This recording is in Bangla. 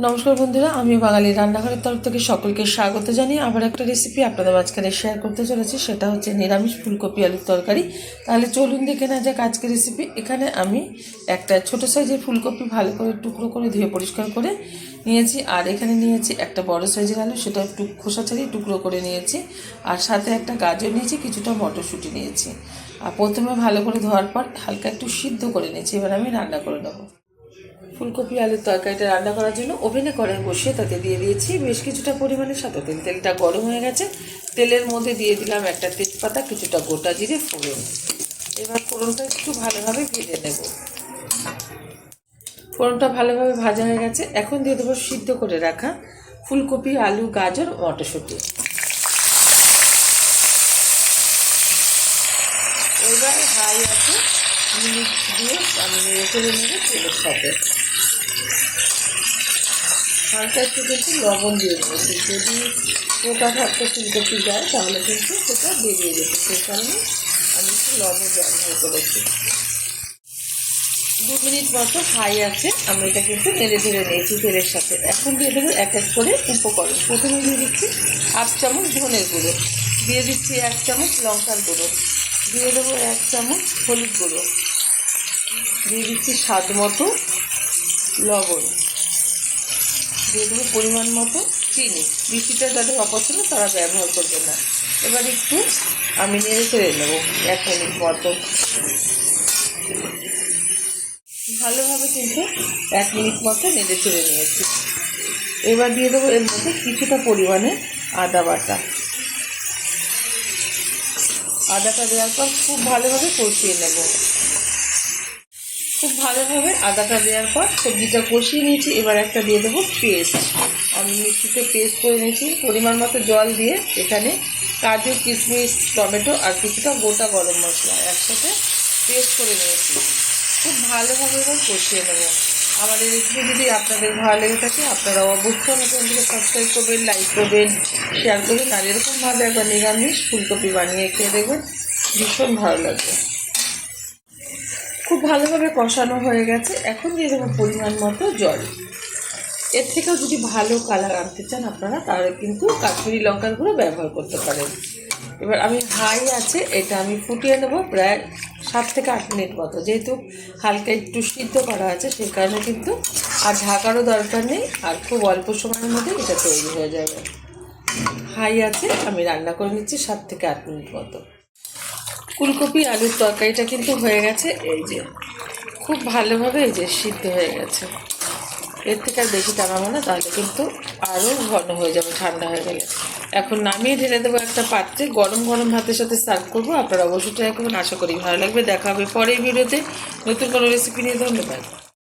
নমস্কার বন্ধুরা, আমি বাঙালি রান্নাঘরের তরফ থেকে সকলকে স্বাগত জানিয়ে আবার একটা রেসিপি আপনাদের মাঝখানে শেয়ার করতে চলেছি। সেটা হচ্ছে নিরামিষ ফুলকপি আলুর তরকারি। তাহলে চলুন দেখে নেওয়া যাক আজকের রেসিপি। এখানে আমি একটা ছোটো সাইজের ফুলকপি ভালো করে টুকরো করে ধুয়ে পরিষ্কার করে নিয়েছি। আর এখানে নিয়েছি একটা বড় সাইজের আলু, সেটা একটু খোসা ছাড়িয়ে টুকরো করে নিয়েছি। আর সাথে একটা গাজর নিয়েছি, কিছুটা মটরশুঁটি নিয়েছি। আর প্রথমে ভালো করে ধোয়ার পর হালকা একটু সিদ্ধ করে নিয়েছি। এবার আমি রান্না করে নেবো। ফুলকপি আলুর তরকারিটা রান্না করার জন্য ওভেনে কড়াই বসিয়ে তাতে দিয়ে দিয়েছি বেশ কিছুটা পরিমাণে সাদা তেল। তেলটা গরম হয়ে গেছে, তেলের মধ্যে দিয়ে দিলাম একটা তেজপাতা, কিছুটা গোটা জিরে, ফোড়ন। এবার ফোড়নটা একটু ভালোভাবে ভেজে নেব। ফোড়নটা ভালোভাবে ভাজা হয়ে গেছে, এখন দিয়ে দেবো সিদ্ধ করে রাখা ফুলকপি, আলু, গাজর, মটরশুঁটি। এবার হাই আছে মিনিট দিয়ে আমি নেড়ে করে নেব তেলের সাথে। হালকা একটু কিন্তু লবণ দিয়ে দেবো, যদি পোকা থাকতে ফুলকপি যায় তাহলে কিন্তু সেটা বেরিয়ে যেতে, সেই কারণে আমি একটু লবণ ব্যবহার করেছি। 2 মিনিট মতো হাই আছে, আমি এটা কিন্তু নেড়ে ঝেড়ে নিয়েছি তেলের সাথে। এখন দিয়ে দেবো এক এক করে উপকরণ। প্রথমে দিয়ে দিচ্ছি 1/2 চামচ ধনের গুঁড়ো, দিয়ে দিচ্ছি 1 চামচ লঙ্কার গুঁড়ো, দিয়ে দেবো 1 চামচ হলুদ গুঁড়ো, দিয়ে দিচ্ছি স্বাদ মতো লবণ, দিয়ে দেবো পরিমাণ মতো চিনি। মিষ্টিটা যাদের অপছন্দ তারা ব্যবহার করবে না। এবার একটু আমি নেড়ে চেড়ে নেবো 1 মিনিট মতো। ভালোভাবে কিন্তু 1 মিনিট মতো নেড়ে চেড়ে নিয়েছি। এবার দিয়ে দেবো এর মধ্যে কিছুটা পরিমাণে আদা বাটা। আদাটা দেওয়ার পর খুব ভালোভাবে কষিয়ে নেব। খুব ভালোভাবে আদাটা দেওয়ার পর সবজিটা কষিয়ে নিয়েছি। এবার একটা দিয়ে দেবো পেস্ট। আমি মিক্সিতে পেস্ট করে নিয়েছি পরিমাণ মতো জল দিয়ে। এখানে কাজু, কিশমিশ, টমেটো আর কিছুটা গোটা গরম মশলা একসাথে পেস্ট করে নিয়েছি। খুব ভালোভাবে এবার কষিয়ে নেব। আমার এই রেসিপি যদি আপনাদের ভালো লেগে থাকে আপনারা অবশ্যই আমার চ্যানেলটিকে সাবস্ক্রাইব করবেন, লাইক করবেন, শেয়ার করবেন। আর এরকমভাবে একবার নিরামিষ ফুলকপি বানিয়ে খেয়ে দেখবেন, ভীষণ ভালো লাগবে। খুব ভালোভাবে কষানো হয়ে গেছে, এখন দিয়ে দেবো পরিমাণ মতো জল। এর থেকেও যদি ভালো কালার আনতে চান আপনারা তাহলে কিন্তু কাশ্মীরি লঙ্কার গুঁড়ো ব্যবহার করতে পারেন। এবার আমি হাই আছে, এটা আমি ফুটিয়ে নেব প্রায় 7 থেকে 8 মিনিট মতো। যেহেতু হালকা একটু সিদ্ধ করা আছে সেই কারণে কিন্তু আর ঢাকারও দরকার নেই, আর খুব অল্প সময়ের মধ্যে এটা তৈরি হয়ে যাবে। হাই আছে আমি রান্না করে নিচ্ছি 7 থেকে 8 মিনিট মতো। ফুলকপি আলুর তরকারিটা কিন্তু হয়ে গেছে, এই যে খুব ভালোভাবে এই যে সিদ্ধ হয়ে গেছে। এর থেকে আর বেশি টানাবো না, তাহলে কিন্তু আরও ঘন হয়ে যাবে ঠান্ডা হয়ে গেলে। এখন নামিয়ে ঢেলে দেবো একটা পাত্রে, গরম গরম ভাতের সাথে সার্ভ করবো। আপনারা অবশ্যই ট্রাই করবেন, আশা করি ভালো লাগবে। দেখা হবে পরের ভিডিওতে নতুন কোনো রেসিপি নিয়ে। ধন্যবাদ।